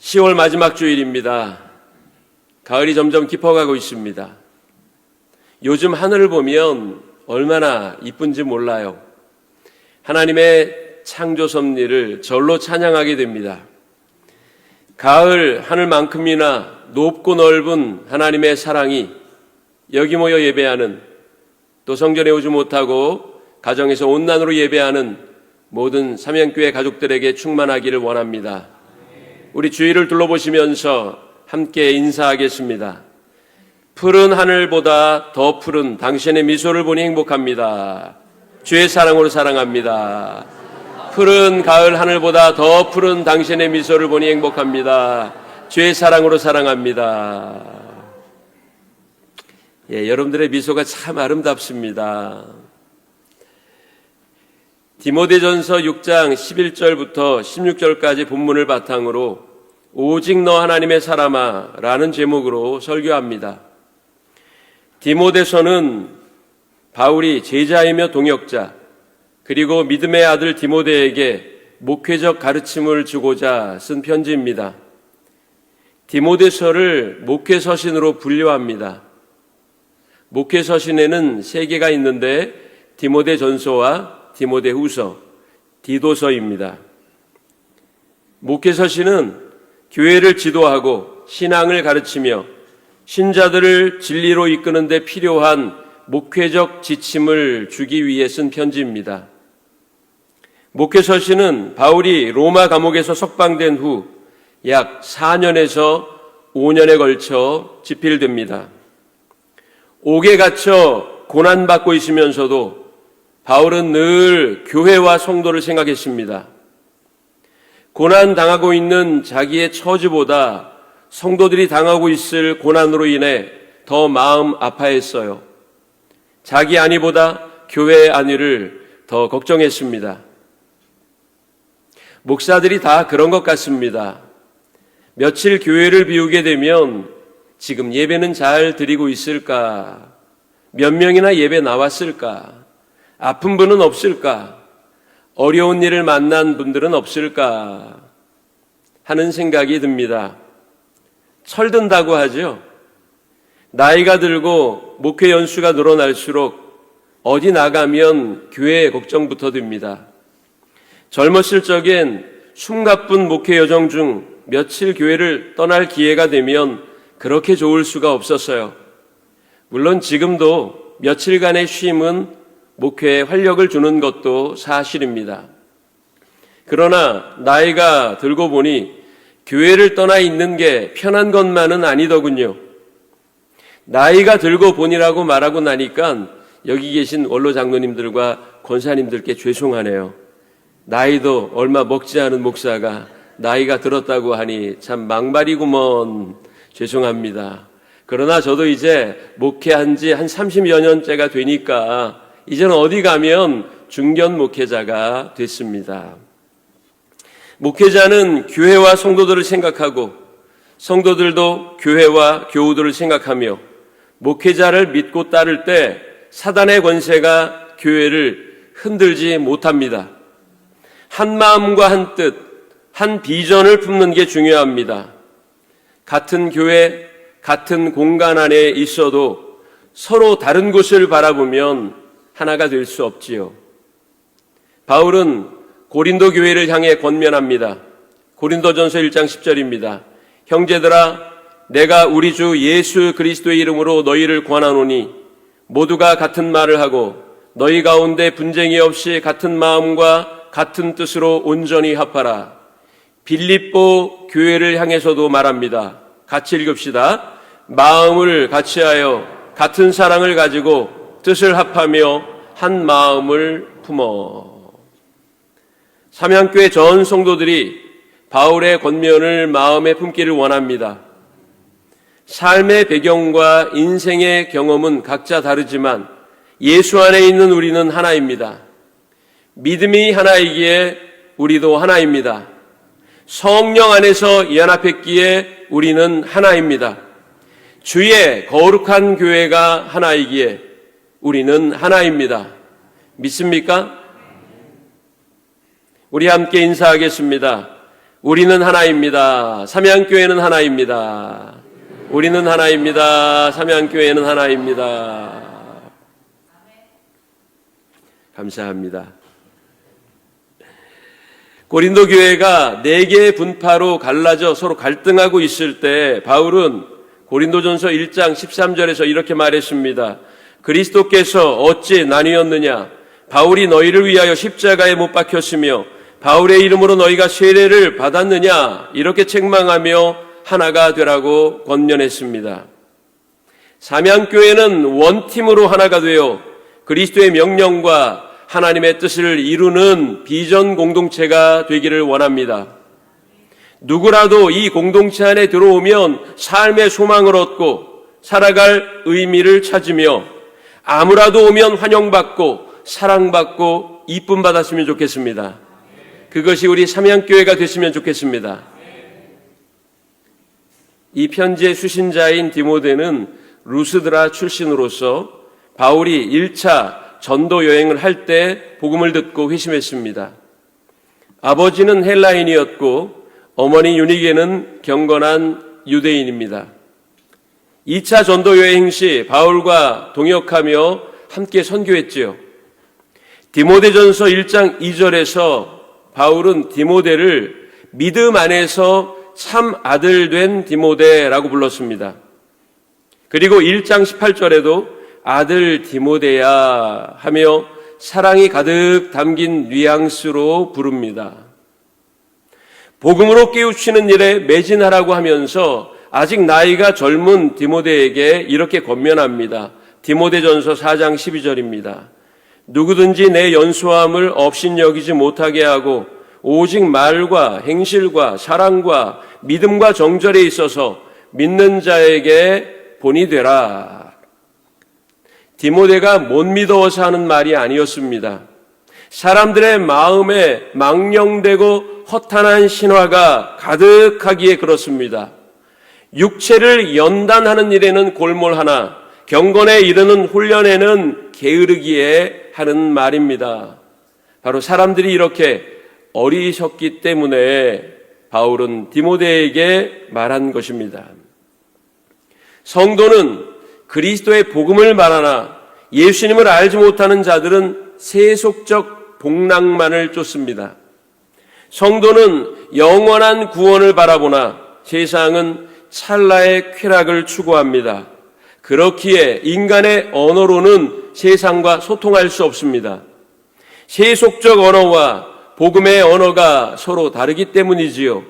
10월 마지막 주일입니다. 가을이 점점 깊어가고 있습니다. 요즘 하늘을 보면 얼마나 이쁜지 몰라요. 하나님의 창조 섭리를 절로 찬양하게 됩니다. 가을 하늘만큼이나 높고 넓은 하나님의 사랑이 여기 모여 예배하는, 또 성전에 오지 못하고 가정에서 온난으로 예배하는 모든 삼양교회 가족들에게 충만하기를 원합니다. 우리 주위를 둘러보시면서 함께 인사하겠습니다. 푸른 하늘보다 더 푸른 당신의 미소를 보니 행복합니다. 주의 사랑으로 사랑합니다. 푸른 가을 하늘보다 더 푸른 당신의 미소를 보니 행복합니다. 주의 사랑으로 사랑합니다. 여러분들의 미소가 참 아름답습니다. 디모데전서 6장 11절부터 16절까지 본문을 바탕으로 오직 너 하나님의 사람아 라는 제목으로 설교합니다. 디모데서는 바울이 제자이며 동역자, 그리고 믿음의 아들 디모데에게 목회적 가르침을 주고자 쓴 편지입니다. 디모데서를 목회서신으로 분류합니다. 목회서신에는 3개가 있는데 디모데전서와 디모데후서, 디도서입니다. 목회서신은 교회를 지도하고 신앙을 가르치며 신자들을 진리로 이끄는 데 필요한 목회적 지침을 주기 위해 쓴 편지입니다. 목회서신은 바울이 로마 감옥에서 석방된 후 약 4년에서 5년에 걸쳐 집필됩니다. 옥에 갇혀 고난받고 있으면서도 바울은 늘 교회와 성도를 생각했습니다. 고난당하고 있는 자기의 처지보다 성도들이 당하고 있을 고난으로 인해 더 마음 아파했어요. 자기 안위보다 교회의 안위를 더 걱정했습니다. 목사들이 다 그런 것 같습니다. 며칠 교회를 비우게 되면 지금 예배는 잘 드리고 있을까? 몇 명이나 예배 나왔을까? 아픈 분은 없을까? 어려운 일을 만난 분들은 없을까? 하는 생각이 듭니다. 철든다고 하죠. 나이가 들고 목회 연수가 늘어날수록 어디 나가면 교회 걱정부터 듭니다. 젊었을 적엔 숨가쁜 목회 여정 중 며칠 교회를 떠날 기회가 되면 그렇게 좋을 수가 없었어요. 물론 지금도 며칠간의 쉼은 목회에 활력을 주는 것도 사실입니다. 그러나 나이가 들고 보니 교회를 떠나 있는 게 편한 것만은 아니더군요. 나이가 들고 보니라고 말하고 나니까 여기 계신 원로 장로님들과 권사님들께 죄송하네요. 나이도 얼마 먹지 않은 목사가 나이가 들었다고 하니 참 막말이구먼. 죄송합니다. 그러나 저도 이제 목회한 지 한 30여 년째가 되니까 이제는 어디 가면 중견 목회자가 됐습니다. 목회자는 교회와 성도들을 생각하고 성도들도 교회와 교우들을 생각하며 목회자를 믿고 따를 때 사단의 권세가 교회를 흔들지 못합니다. 한 마음과 한 뜻, 한 비전을 품는 게 중요합니다. 같은 교회, 같은 공간 안에 있어도 서로 다른 곳을 바라보면 하나가 될 수 없지요. 바울은 고린도 교회를 향해 권면합니다. 고린도전서 1장 10절입니다. 형제들아, 내가 우리 주 예수 그리스도의 이름으로 너희를 권하노니 모두가 같은 말을 하고 너희 가운데 분쟁이 없이 같은 마음과 같은 뜻으로 온전히 합하라. 빌립보 교회를 향해서도 말합니다. 같이 읽읍시다. 마음을 같이하여 같은 사랑을 가지고 뜻을 합하며 한 마음을 품어. 삼양교회 전 성도들이 바울의 권면을 마음에 품기를 원합니다. 삶의 배경과 인생의 경험은 각자 다르지만 예수 안에 있는 우리는 하나입니다. 믿음이 하나이기에 우리도 하나입니다. 성령 안에서 연합했기에 우리는 하나입니다. 주의 거룩한 교회가 하나이기에 우리는 하나입니다. 믿습니까? 우리 함께 인사하겠습니다. 우리는 하나입니다. 삼양교회는 하나입니다. 우리는 하나입니다. 삼양교회는 하나입니다. 감사합니다. 고린도 교회가 4개의 분파로 갈라져 서로 갈등하고 있을 때 바울은 고린도전서 1장 13절에서 이렇게 말했습니다. 그리스도께서 어찌 나뉘었느냐? 바울이 너희를 위하여 십자가에 못 박혔으며 바울의 이름으로 너희가 세례를 받았느냐? 이렇게 책망하며 하나가 되라고 권면했습니다. 삼양교회는 원팀으로 하나가 되어 그리스도의 명령과 하나님의 뜻을 이루는 비전 공동체가 되기를 원합니다. 누구라도 이 공동체 안에 들어오면 삶의 소망을 얻고 살아갈 의미를 찾으며 아무라도 오면 환영받고 사랑받고 이쁨 받았으면 좋겠습니다. 그것이 우리 삼양교회가 됐으면 좋겠습니다. 이 편지의 수신자인 디모데는 루스드라 출신으로서 바울이 1차 전도 여행을 할 때 복음을 듣고 회심했습니다. 아버지는 헬라인이었고 어머니 유니게는 경건한 유대인입니다. 2차 전도 여행 시 바울과 동역하며 함께 선교했지요. 디모데전서 1장 2절에서 바울은 디모데를 믿음 안에서 참 아들 된 디모데라고 불렀습니다. 그리고 1장 18절에도 아들 디모데야 하며 사랑이 가득 담긴 뉘앙스로 부릅니다. 복음으로 깨우치는 일에 매진하라고 하면서 아직 나이가 젊은 디모데에게 이렇게 권면합니다. 디모데전서 4장 12절입니다. 누구든지 내 연소함을 업신여기지 못하게 하고 오직 말과 행실과 사랑과 믿음과 정절에 있어서 믿는 자에게 본이 되라. 디모데가 못 믿어서 하는 말이 아니었습니다. 사람들의 마음에 망령되고 허탄한 신화가 가득하기에 그렇습니다. 육체를 연단하는 일에는 골몰하나 경건에 이르는 훈련에는 게으르기에 하는 말입니다. 바로 사람들이 이렇게 어리석기 때문에 바울은 디모데에게 말한 것입니다. 성도는 그리스도의 복음을 말하나 예수님을 알지 못하는 자들은 세속적 복락만을 쫓습니다. 성도는 영원한 구원을 바라보나 세상은 찰나의 쾌락을 추구합니다. 그렇기에 인간의 언어로는 세상과 소통할 수 없습니다. 세속적 언어와 복음의 언어가 서로 다르기 때문이지요.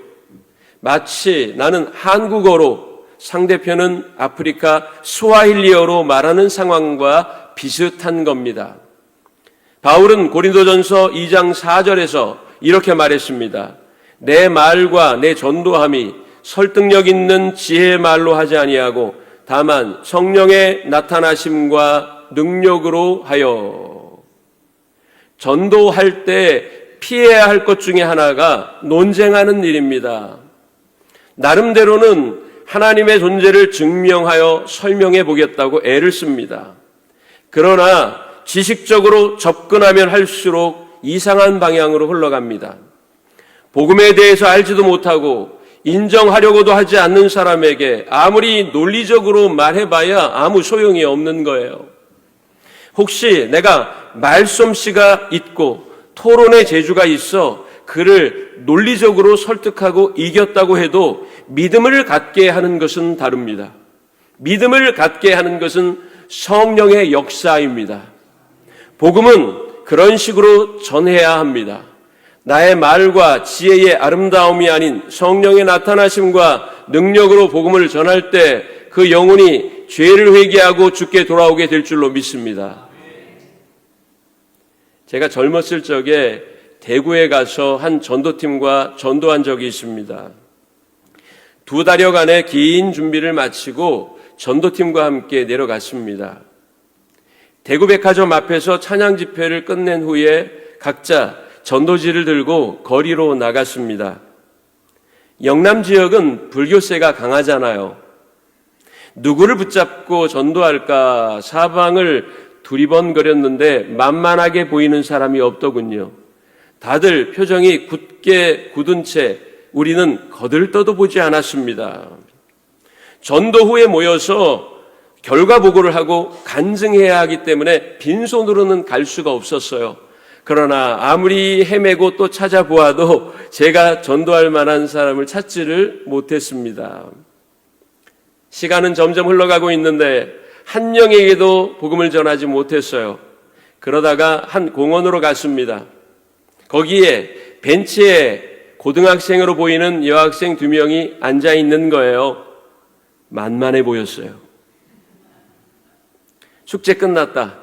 마치 나는 한국어로 상대편은 아프리카 스와힐리어로 말하는 상황과 비슷한 겁니다. 바울은 고린도전서 2장 4절에서 이렇게 말했습니다. 내 말과 내 전도함이 설득력 있는 지혜의 말로 하지 아니하고 다만 성령의 나타나심과 능력으로 하여. 전도할 때 피해야 할 것 중에 하나가 논쟁하는 일입니다. 나름대로는 하나님의 존재를 증명하여 설명해 보겠다고 애를 씁니다. 그러나 지식적으로 접근하면 할수록 이상한 방향으로 흘러갑니다. 복음에 대해서 알지도 못하고 인정하려고도 하지 않는 사람에게 아무리 논리적으로 말해봐야 아무 소용이 없는 거예요. 혹시 내가 말솜씨가 있고 토론의 재주가 있어 그를 논리적으로 설득하고 이겼다고 해도 믿음을 갖게 하는 것은 다릅니다. 믿음을 갖게 하는 것은 성령의 역사입니다. 복음은 그런 식으로 전해야 합니다. 나의 말과 지혜의 아름다움이 아닌 성령의 나타나심과 능력으로 복음을 전할 때 그 영혼이 죄를 회개하고 주께 돌아오게 될 줄로 믿습니다. 제가 젊었을 적에 대구에 가서 한 전도팀과 전도한 적이 있습니다. 2달여간의 긴 준비를 마치고 전도팀과 함께 내려갔습니다. 대구백화점 앞에서 찬양 집회를 끝낸 후에 각자 전도지를 들고 거리로 나갔습니다. 영남 지역은 불교세가 강하잖아요. 누구를 붙잡고 전도할까 사방을 두리번거렸는데 만만하게 보이는 사람이 없더군요. 다들 표정이 굳게 굳은 채 우리는 거들떠도 보지 않았습니다. 전도 후에 모여서 결과 보고를 하고 간증해야 하기 때문에 빈손으로는 갈 수가 없었어요. 그러나 아무리 헤매고 또 찾아보아도 제가 전도할 만한 사람을 찾지를 못했습니다. 시간은 점점 흘러가고 있는데 한 명에게도 복음을 전하지 못했어요. 그러다가 한 공원으로 갔습니다. 거기에 벤치에 고등학생으로 보이는 여학생 2명이 앉아 있는 거예요. 만만해 보였어요. 축제 끝났다.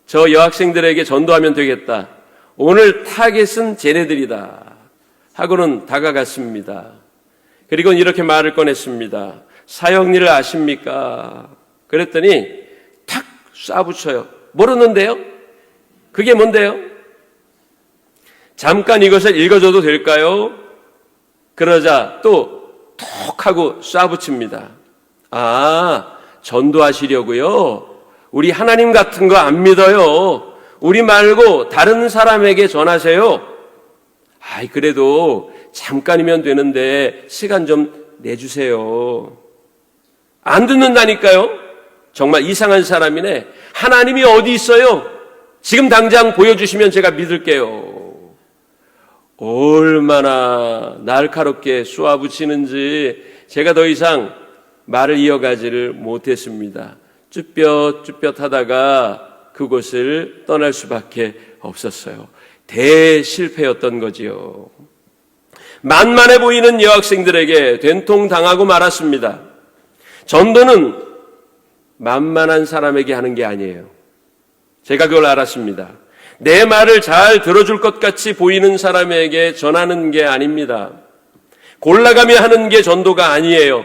저 여학생들에게 전도하면 되겠다. 오늘 타겟은 쟤네들이다. 하고는 다가갔습니다. 그리고 이렇게 말을 꺼냈습니다. 사형리를 아십니까? 그랬더니 탁 쏴붙여요. 모르는데요? 그게 뭔데요? 잠깐 이것을 읽어줘도 될까요? 그러자 또 톡 하고 쏴붙입니다. 아, 전도하시려고요? 우리 하나님 같은 거 안 믿어요. 우리 말고 다른 사람에게 전하세요. 아이, 그래도 잠깐이면 되는데 시간 좀 내주세요. 안 듣는다니까요? 정말 이상한 사람이네. 하나님이 어디 있어요? 지금 당장 보여주시면 제가 믿을게요. 얼마나 날카롭게 쏘아붙이는지 제가 더 이상 말을 이어가지를 못했습니다. 쭈뼛쭈뼛 하다가 그곳을 떠날 수밖에 없었어요. 대실패였던 거지요. 만만해 보이는 여학생들에게 된통당하고 말았습니다. 전도는 만만한 사람에게 하는 게 아니에요. 제가 그걸 알았습니다. 내 말을 잘 들어줄 것 같이 보이는 사람에게 전하는 게 아닙니다. 골라가며 하는 게 전도가 아니에요.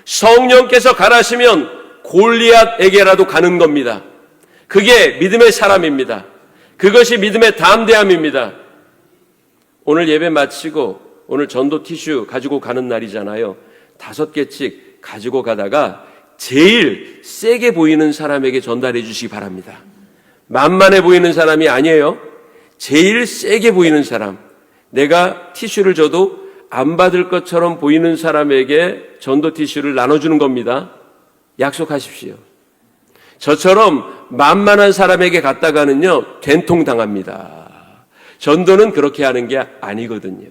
성령께서 가라시면 골리앗에게라도 가는 겁니다. 그게 믿음의 사람입니다. 그것이 믿음의 담대함입니다. 오늘 예배 마치고 오늘 전도 티슈 가지고 가는 날이잖아요. 5개씩 가지고 가다가 제일 세게 보이는 사람에게 전달해 주시기 바랍니다. 만만해 보이는 사람이 아니에요. 제일 세게 보이는 사람. 내가 티슈를 줘도 안 받을 것처럼 보이는 사람에게 전도 티슈를 나눠주는 겁니다. 약속하십시오. 저처럼 만만한 사람에게 갔다가는요, 된통당합니다. 전도는 그렇게 하는 게 아니거든요.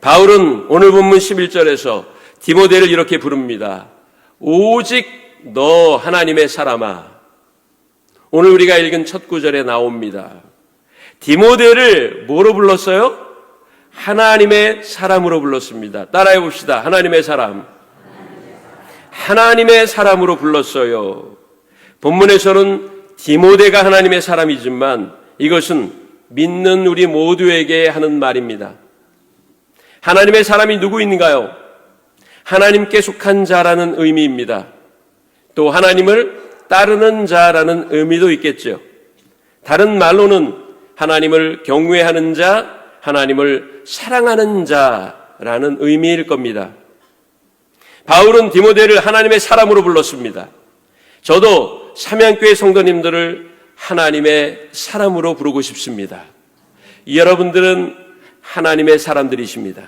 바울은 오늘 본문 11절에서 디모데를 이렇게 부릅니다. 오직 너 하나님의 사람아. 오늘 우리가 읽은 첫 구절에 나옵니다. 디모데를 뭐로 불렀어요? 하나님의 사람으로 불렀습니다. 따라해 봅시다. 하나님의 사람. 하나님의 사람으로 불렀어요. 본문에서는 디모데가 하나님의 사람이지만 이것은 믿는 우리 모두에게 하는 말입니다. 하나님의 사람이 누구인가요? 하나님께 속한 자라는 의미입니다. 또 하나님을 따르는 자라는 의미도 있겠죠. 다른 말로는 하나님을 경외하는 자, 하나님을 사랑하는 자라는 의미일 겁니다. 바울은 디모데를 하나님의 사람으로 불렀습니다. 저도 삼양교회 성도님들을 하나님의 사람으로 부르고 싶습니다. 여러분들은 하나님의 사람들이십니다.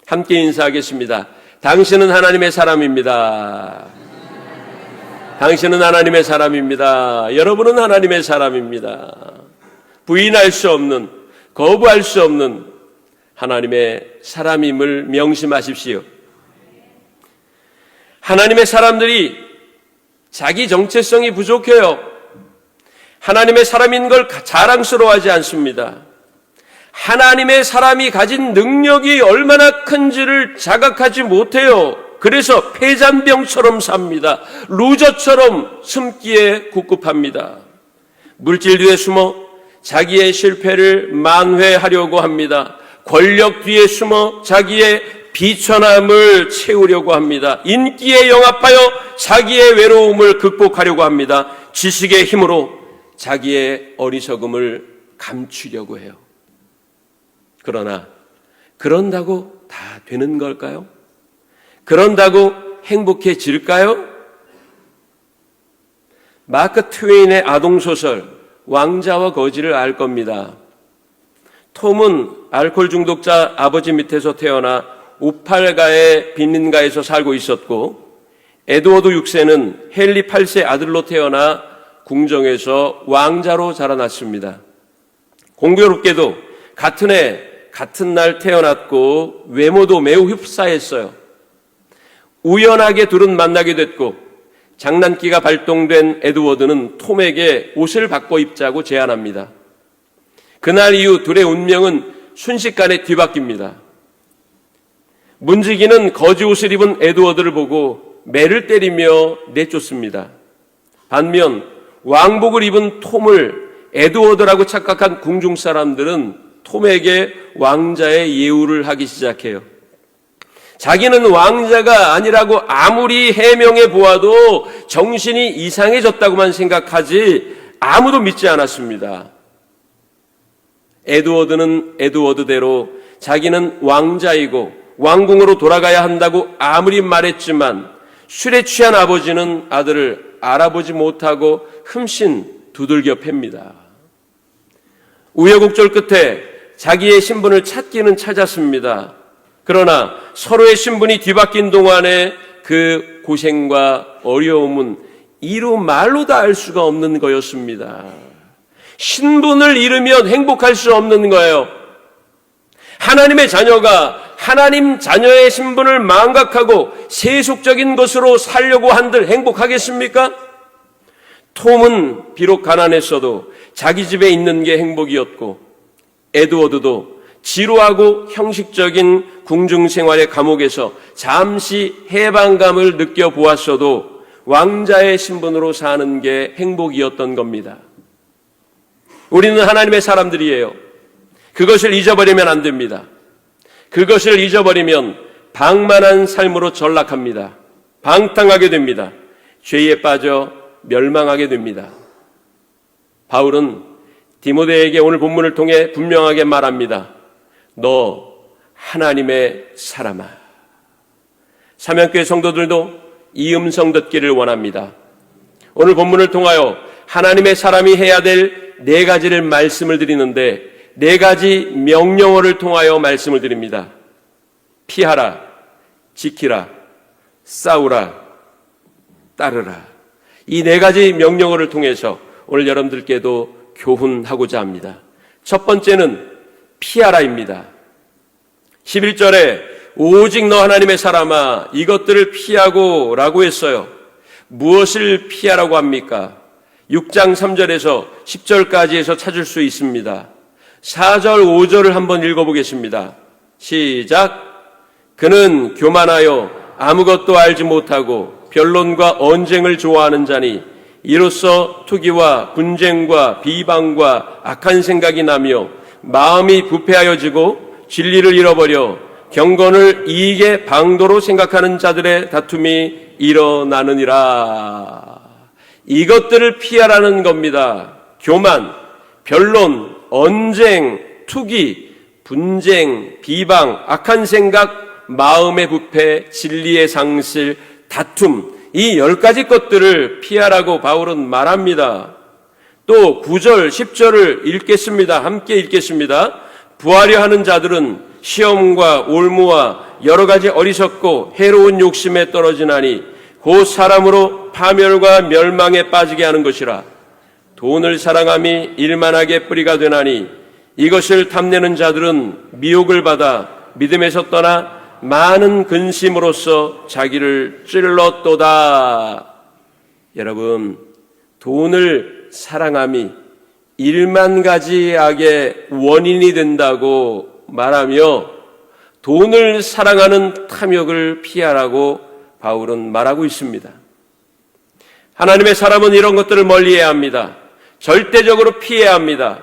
함께 인사하겠습니다. 당신은 하나님의 사람입니다. 당신은 하나님의 사람입니다. 여러분은 하나님의 사람입니다. 부인할 수 없는, 거부할 수 없는 하나님의 사람임을 명심하십시오. 하나님의 사람들이 자기 정체성이 부족해요. 하나님의 사람인 걸 자랑스러워하지 않습니다. 하나님의 사람이 가진 능력이 얼마나 큰지를 자각하지 못해요. 그래서 폐잔병처럼 삽니다. 루저처럼 숨기에 굽급합니다. 물질 뒤에 숨어 자기의 실패를 만회하려고 합니다. 권력 뒤에 숨어 자기의 비천함을 채우려고 합니다. 인기에 영합하여 자기의 외로움을 극복하려고 합니다. 지식의 힘으로 자기의 어리석음을 감추려고 해요. 그러나 그런다고 다 되는 걸까요? 그런다고 행복해질까요? 마크 트웨인의 아동소설 왕자와 거지를 알 겁니다. 톰은 알코올 중독자 아버지 밑에서 태어나 우팔가의 빈민가에서 살고 있었고, 에드워드 6세는 헨리 8세 아들로 태어나 궁정에서 왕자로 자라났습니다. 공교롭게도 같은 해, 같은 날 태어났고 외모도 매우 흡사했어요. 우연하게 둘은 만나게 됐고 장난기가 발동된 에드워드는 톰에게 옷을 바꿔 입자고 제안합니다. 그날 이후 둘의 운명은 순식간에 뒤바뀝니다. 문지기는 거지 옷을 입은 에드워드를 보고 매를 때리며 내쫓습니다. 반면 왕복을 입은 톰을 에드워드라고 착각한 궁중 사람들은 톰에게 왕자의 예우를 하기 시작해요. 자기는 왕자가 아니라고 아무리 해명해 보아도 정신이 이상해졌다고만 생각하지 아무도 믿지 않았습니다. 에드워드는 에드워드대로 자기는 왕자이고 왕궁으로 돌아가야 한다고 아무리 말했지만 술에 취한 아버지는 아들을 알아보지 못하고 흠씬 두들겨 팹니다. 우여곡절 끝에 자기의 신분을 찾기는 찾았습니다. 그러나 서로의 신분이 뒤바뀐 동안에 그 고생과 어려움은 이루 말로 다 알 수가 없는 거였습니다. 신분을 잃으면 행복할 수 없는 거예요. 하나님의 자녀가 하나님 자녀의 신분을 망각하고 세속적인 것으로 살려고 한들 행복하겠습니까? 톰은 비록 가난했어도 자기 집에 있는 게 행복이었고, 에드워드도 지루하고 형식적인 궁중 생활의 감옥에서 잠시 해방감을 느껴보았어도 왕자의 신분으로 사는 게 행복이었던 겁니다. 우리는 하나님의 사람들이에요. 그것을 잊어버리면 안 됩니다. 그것을 잊어버리면 방만한 삶으로 전락합니다. 방탕하게 됩니다. 죄에 빠져 멸망하게 됩니다. 바울은 디모데에게 오늘 본문을 통해 분명하게 말합니다. 너 하나님의 사람아. 사명교회 성도들도 이 음성 듣기를 원합니다. 오늘 본문을 통하여 하나님의 사람이 해야 될 네 가지를 말씀을 드리는데, 네 가지 명령어를 통하여 말씀을 드립니다. 피하라, 지키라, 싸우라, 따르라. 이 네 가지 명령어를 통해서 오늘 여러분들께도 교훈하고자 합니다. 첫 번째는 피하라입니다. 11절에 오직 너 하나님의 사람아 이것들을 피하고 라고 했어요. 무엇을 피하라고 합니까? 6장 3절에서 10절까지에서 찾을 수 있습니다. 4절 5절을 한번 읽어보겠습니다. 시작. 그는 교만하여 아무것도 알지 못하고 변론과 언쟁을 좋아하는 자니 이로써 투기와 분쟁과 비방과 악한 생각이 나며 마음이 부패하여지고 진리를 잃어버려 경건을 이익의 방도로 생각하는 자들의 다툼이 일어나느니라. 이것들을 피하라는 겁니다. 교만, 변론, 언쟁, 투기, 분쟁, 비방, 악한 생각, 마음의 부패, 진리의 상실, 다툼, 이 10가지 것들을 피하라고 바울은 말합니다. 또 9절, 10절을 읽겠습니다. 함께 읽겠습니다. 부하려 하는 자들은 시험과 올무와 여러 가지 어리석고 해로운 욕심에 떨어지나니 곧 사람으로 파멸과 멸망에 빠지게 하는 것이라. 돈을 사랑함이 일만하게 뿌리가 되나니 이것을 탐내는 자들은 미혹을 받아 믿음에서 떠나 많은 근심으로써 자기를 찔렀도다. 여러분, 돈을 사랑함이 1만 가지 악의 원인이 된다고 말하며 돈을 사랑하는 탐욕을 피하라고 바울은 말하고 있습니다. 하나님의 사람은 이런 것들을 멀리해야 합니다. 절대적으로 피해야 합니다.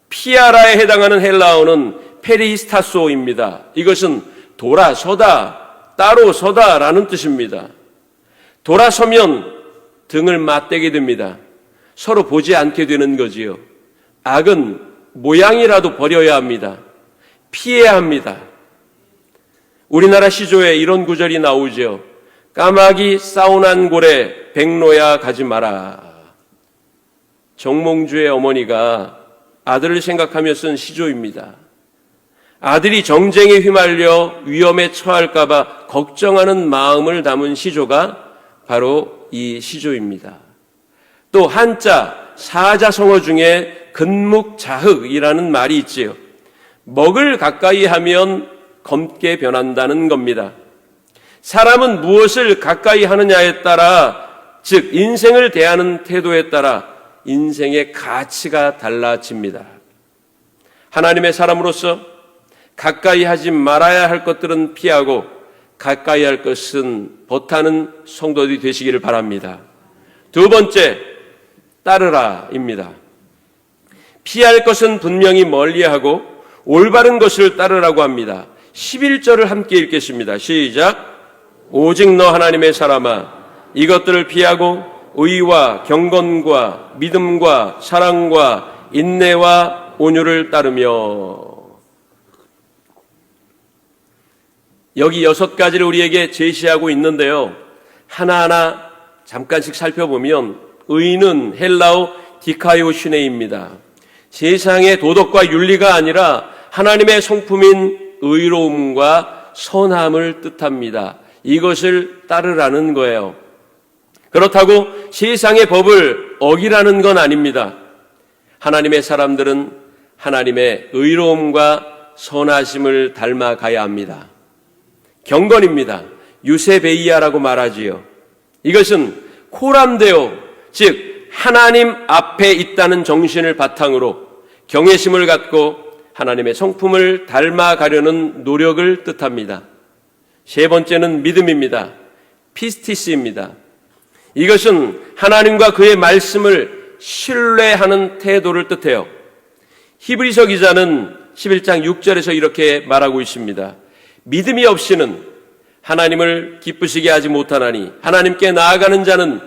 피하라에 해당하는 헬라어는 페리스타소입니다. 이것은 돌아서다, 따로 서다라는 뜻입니다. 돌아서면 등을 맞대게 됩니다. 서로 보지 않게 되는 거지요. 악은 모양이라도 버려야 합니다. 피해야 합니다. 우리나라 시조에 이런 구절이 나오죠. 까마귀 싸운한 고래 백로야 가지 마라. 정몽주의 어머니가 아들을 생각하며 쓴 시조입니다. 아들이 정쟁에 휘말려 위험에 처할까 봐 걱정하는 마음을 담은 시조가 바로 이 시조입니다. 또 한자 사자성어 중에 근묵자흑이라는 말이 있지요. 먹을 가까이 하면 검게 변한다는 겁니다. 사람은 무엇을 가까이 하느냐에 따라, 즉 인생을 대하는 태도에 따라 인생의 가치가 달라집니다. 하나님의 사람으로서 가까이 하지 말아야 할 것들은 피하고 가까이 할 것은 버타는 성도들이 되시기를 바랍니다. 두 번째, 따르라입니다. 피할 것은 분명히 멀리하고 올바른 것을 따르라고 합니다. 11절을 함께 읽겠습니다. 시작. 오직 너 하나님의 사람아, 이것들을 피하고 의와 경건과 믿음과 사랑과 인내와 온유를 따르며. 여기 6가지를 우리에게 제시하고 있는데요, 하나하나 잠깐씩 살펴보면 의는 헬라어 디카이오시네입니다. 세상의 도덕과 윤리가 아니라 하나님의 성품인 의로움과 선함을 뜻합니다. 이것을 따르라는 거예요. 그렇다고 세상의 법을 어기라는 건 아닙니다. 하나님의 사람들은 하나님의 의로움과 선하심을 닮아가야 합니다. 경건입니다. 유세베이아라고 말하지요. 이것은 코람데오, 즉 하나님 앞에 있다는 정신을 바탕으로 경외심을 갖고 하나님의 성품을 닮아가려는 노력을 뜻합니다. 세 번째는 믿음입니다. 피스티스입니다. 이것은 하나님과 그의 말씀을 신뢰하는 태도를 뜻해요. 히브리서 기자는 11장 6절에서 이렇게 말하고 있습니다. 믿음이 없이는 하나님을 기쁘시게 하지 못하나니 하나님께 나아가는 자는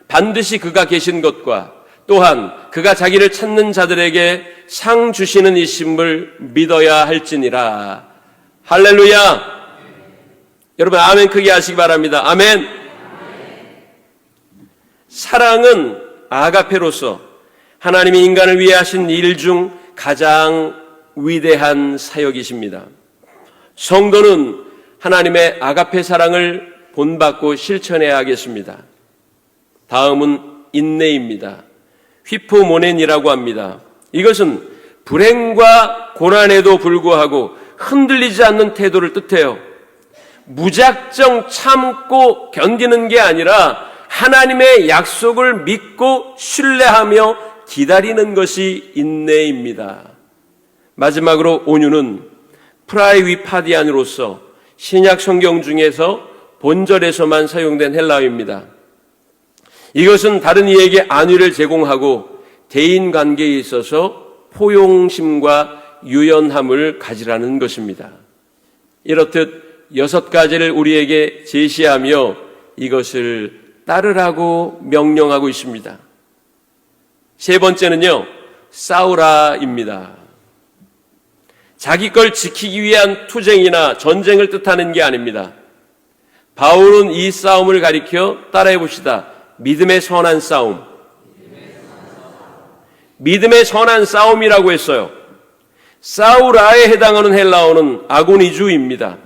반드시 그가 계신 것과 또한 그가 자기를 찾는 자들에게 상 주시는 이심을 믿어야 할지니라. 할렐루야. 여러분 아멘 크게 하시기 바랍니다. 아멘. 사랑은 아가페로서 하나님이 인간을 위해 하신 일 중 가장 위대한 사역이십니다. 성도는 하나님의 아가페 사랑을 본받고 실천해야 하겠습니다. 다음은 인내입니다. 휘포모넨이라고 합니다. 이것은 불행과 고난에도 불구하고 흔들리지 않는 태도를 뜻해요. 무작정 참고 견디는 게 아니라 하나님의 약속을 믿고 신뢰하며 기다리는 것이 인내입니다. 마지막으로 온유는 프라이위파디안으로서 신약 성경 중에서 본절에서만 사용된 헬라어입니다. 이것은 다른 이에게 안위를 제공하고 대인관계에 있어서 포용심과 유연함을 가지라는 것입니다. 이렇듯 6가지를 우리에게 제시하며 이것을 따르라고 명령하고 있습니다. 세 번째는요, 싸우라입니다. 자기 걸 지키기 위한 투쟁이나 전쟁을 뜻하는 게 아닙니다. 바울은 이 싸움을 가리켜 따라해 봅시다. 믿음의 선한 싸움. 믿음의 선한 싸움이라고 했어요. 싸우라에 해당하는 헬라어는 아고니주입니다.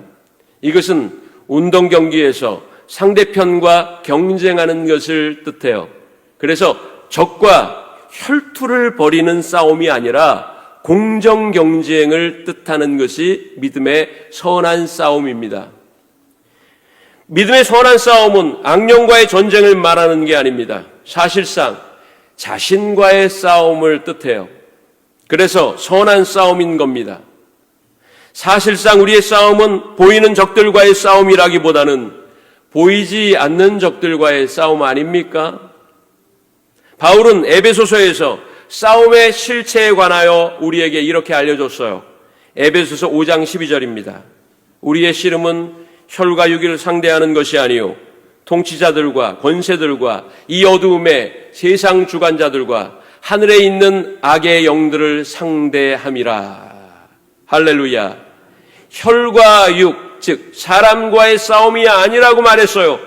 이것은 운동 경기에서 상대편과 경쟁하는 것을 뜻해요. 그래서 적과 혈투를 벌이는 싸움이 아니라 공정 경쟁을 뜻하는 것이 믿음의 선한 싸움입니다. 믿음의 선한 싸움은 악령과의 전쟁을 말하는 게 아닙니다. 사실상 자신과의 싸움을 뜻해요. 그래서 선한 싸움인 겁니다. 사실상 우리의 싸움은 보이는 적들과의 싸움이라기보다는 보이지 않는 적들과의 싸움 아닙니까? 바울은 에베소서에서 싸움의 실체에 관하여 우리에게 이렇게 알려줬어요. 에베소서 5장 12절입니다. 우리의 씨름은 혈과 육을 상대하는 것이 아니요 통치자들과 권세들과 이 어두움의 세상 주관자들과 하늘에 있는 악의 영들을 상대함이라. 할렐루야. 혈과 육, 즉 사람과의 싸움이 아니라고 말했어요.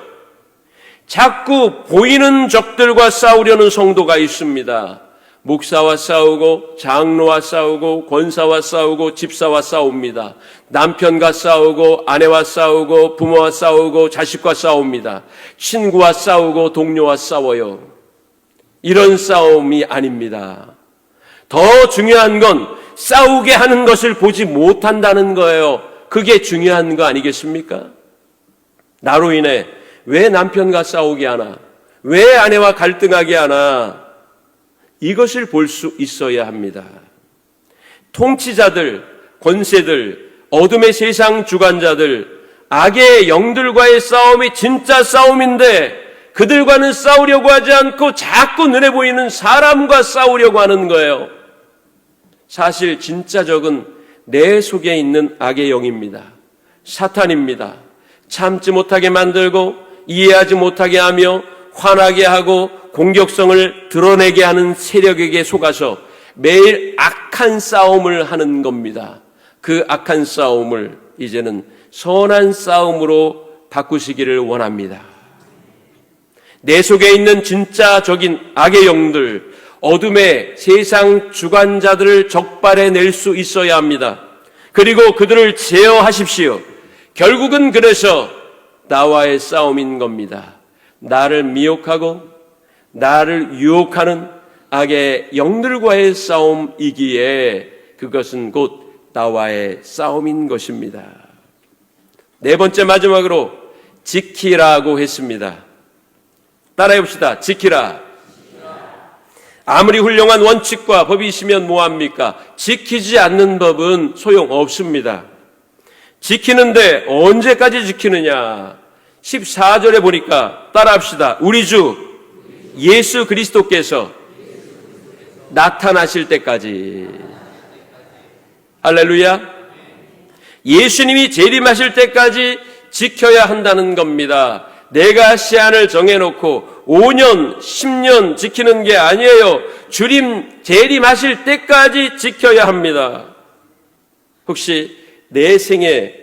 자꾸 보이는 적들과 싸우려는 성도가 있습니다. 목사와 싸우고 장로와 싸우고 권사와 싸우고 집사와 싸웁니다. 남편과 싸우고 아내와 싸우고 부모와 싸우고 자식과 싸웁니다. 친구와 싸우고 동료와 싸워요. 이런 싸움이 아닙니다. 더 중요한 건 싸우게 하는 것을 보지 못한다는 거예요. 그게 중요한 거 아니겠습니까? 나로 인해 왜 남편과 싸우게 하나? 왜 아내와 갈등하게 하나? 이것을 볼 수 있어야 합니다. 통치자들, 권세들, 어둠의 세상 주관자들, 악의 영들과의 싸움이 진짜 싸움인데 그들과는 싸우려고 하지 않고 자꾸 눈에 보이는 사람과 싸우려고 하는 거예요. 사실 진짜 적은 내 속에 있는 악의 영입니다. 사탄입니다. 참지 못하게 만들고 이해하지 못하게 하며 화나게 하고 공격성을 드러내게 하는 세력에게 속아서 매일 악한 싸움을 하는 겁니다. 그 악한 싸움을 이제는 선한 싸움으로 바꾸시기를 원합니다. 내 속에 있는 진짜 적인 악의 영들, 어둠의 세상 주관자들을 적발해낼 수 있어야 합니다. 그리고 그들을 제어하십시오. 결국은 그래서 나와의 싸움인 겁니다. 나를 미혹하고 나를 유혹하는 악의 영들과의 싸움이기에 그것은 곧 나와의 싸움인 것입니다. 네 번째 마지막으로 지키라고 했습니다. 따라해 봅시다. 지키라. 아무리 훌륭한 원칙과 법이 있으면 뭐합니까? 지키지 않는 법은 소용없습니다. 지키는데 언제까지 지키느냐? 14절에 보니까 따라합시다. 우리 주 예수 그리스도께서 나타나실 때까지. 할렐루야. 예수님이 재림하실 때까지 지켜야 한다는 겁니다. 내가 시한을 정해놓고 5년, 10년 지키는 게 아니에요. 주님 재림하실 때까지 지켜야 합니다. 혹시 내 생에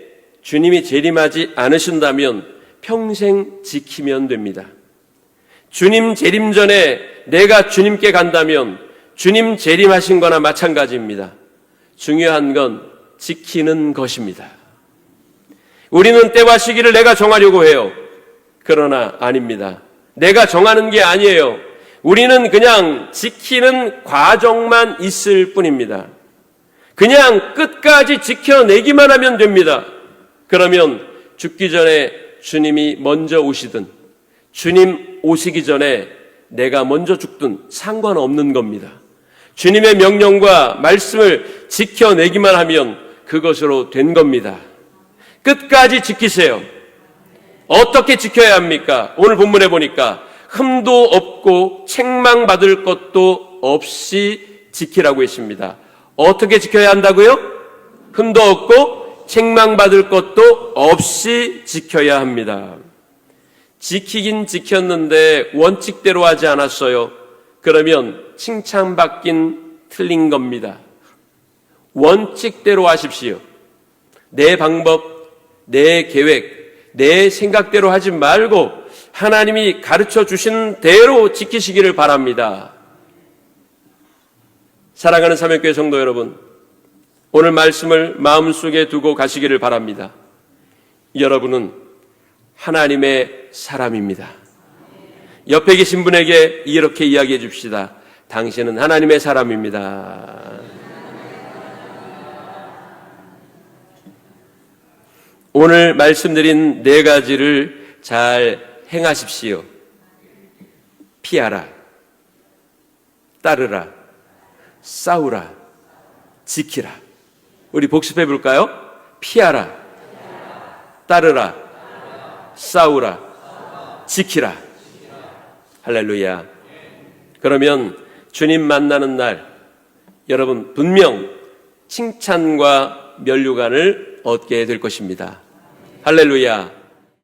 주님이 재림하지 않으신다면 평생 지키면 됩니다. 주님 재림 전에 내가 주님께 간다면 주님 재림하신 거나 마찬가지입니다. 중요한 건 지키는 것입니다. 우리는 때와 시기를 내가 정하려고 해요. 그러나 아닙니다. 내가 정하는 게 아니에요. 우리는 그냥 지키는 과정만 있을 뿐입니다. 그냥 끝까지 지켜내기만 하면 됩니다. 그러면 죽기 전에 주님이 먼저 오시든 주님 오시기 전에 내가 먼저 죽든 상관없는 겁니다. 주님의 명령과 말씀을 지켜내기만 하면 그것으로 된 겁니다. 끝까지 지키세요. 어떻게 지켜야 합니까? 오늘 본문에 보니까 흠도 없고 책망받을 것도 없이 지키라고 했습니다. 어떻게 지켜야 한다고요? 흠도 없고 책망받을 것도 없이 지켜야 합니다. 지키긴 지켰는데 원칙대로 하지 않았어요. 그러면 칭찬받긴 틀린 겁니다. 원칙대로 하십시오. 내 방법, 내 계획, 내 생각대로 하지 말고 하나님이 가르쳐 주신 대로 지키시기를 바랍니다. 사랑하는 사명교회 성도 여러분, 오늘 말씀을 마음속에 두고 가시기를 바랍니다. 여러분은 하나님의 사람입니다. 옆에 계신 분에게 이렇게 이야기해 줍시다. 당신은 하나님의 사람입니다. 오늘 말씀드린 네 가지를 잘 행하십시오. 피하라, 따르라, 싸우라, 지키라. 우리 복습해 볼까요? 피하라, 따르라, 싸우라, 지키라. 할렐루야. 그러면 주님 만나는 날 여러분 분명 칭찬과 면류관을 얻게 될 것입니다. 할렐루야.